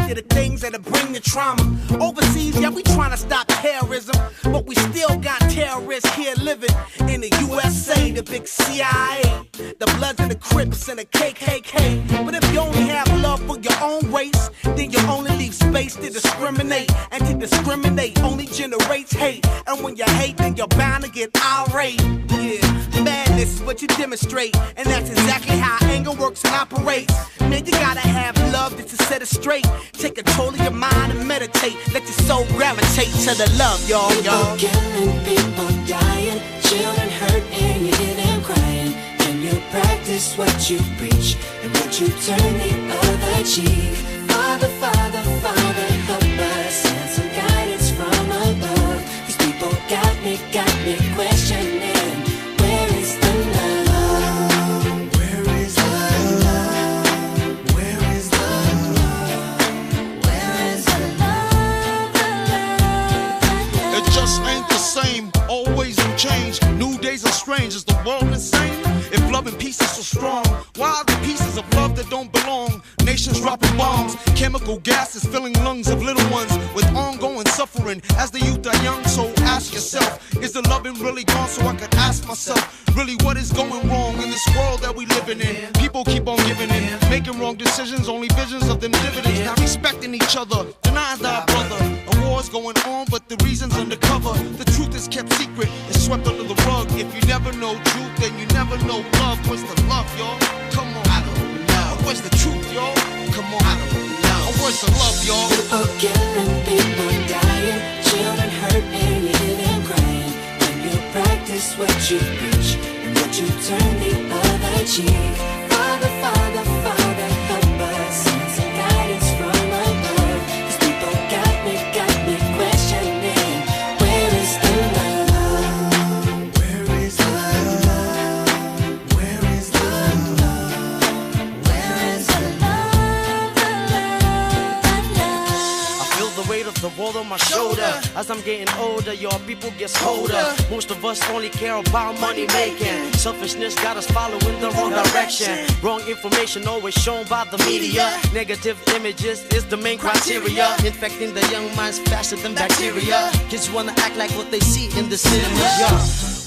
to the things that'll bring the trauma. Overseas, yeah, we trying to stop terrorism, but we still got terrorists here living in the USA, the big CIA, the Bloods and the Crips and the KKK. But if you only have love for your own race, then you only leave space to discriminate. And to discriminate only generates hate. And when you hate, then you're bound to get irate. Yeah, madness is what you demonstrate, and that's exactly how anger works and operates. Man, you gotta have love just to set it straight. Take control of your mind and meditate. Let your soul gravitate to the love, y'all. People killing, people dying, children hurt and you hear them crying. Can you practice what you preach and would you turn the other cheek? Father, Father, Father, help us, send some guidance from above. These people got me questioning. Where is the love? Where is the love? Where is the love? Where is the love? The love? It just ain't the same, always in change. New days are strange, is the world insane? If love and peace is so strong, why are there pieces of love that don't belong? Nations dropping bombs, chemical gases filling lungs of little ones with ongoing suffering as the youth are young. So ask yourself, is the loving really gone? So I could ask myself, really what is going wrong in this world that we living in? People keep on giving in, making wrong decisions, only visions of them dividends, not respecting each other, denying thy brother. A war's going on, but the reason's undercover. The truth is kept secret, it's swept under the rug. If you never know truth, then you never know love. Where's the love, y'all? Come on, I don't know. Where's the truth, y'all? Come on, I don't know. Where's the love, y'all? People killing, people dying, children hurt and you hear them crying. When you practice what you preach and would you turn the other cheek? Father, Father, Father, help us, send some guidance from above. These people got me questioning. Where is the love? Where is the love? Where is the love? Where is the love? I feel the weight of the world on my shoulder. As I'm getting older, your people get colder. Most of us only care about money making. Selfishness got us following the wrong direction. Wrong information always shown by the media. Negative images is the main criteria. Infecting the young minds faster than bacteria. Kids wanna act like what they see in the cinemas. Yeah.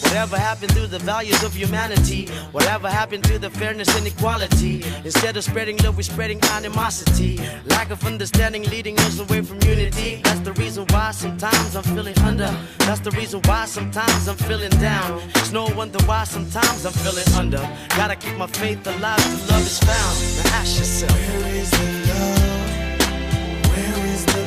Whatever happened to the values of humanity? Whatever happened to the fairness and equality? Instead of spreading love, we're spreading animosity. Lack of understanding leading us away from unity. That's the reason why sometimes I'm feeling under. That's the reason why sometimes I'm feeling down. It's no wonder why sometimes I'm feeling under. Gotta keep my faith alive till love is found. Now ask yourself, where is the love? Where is the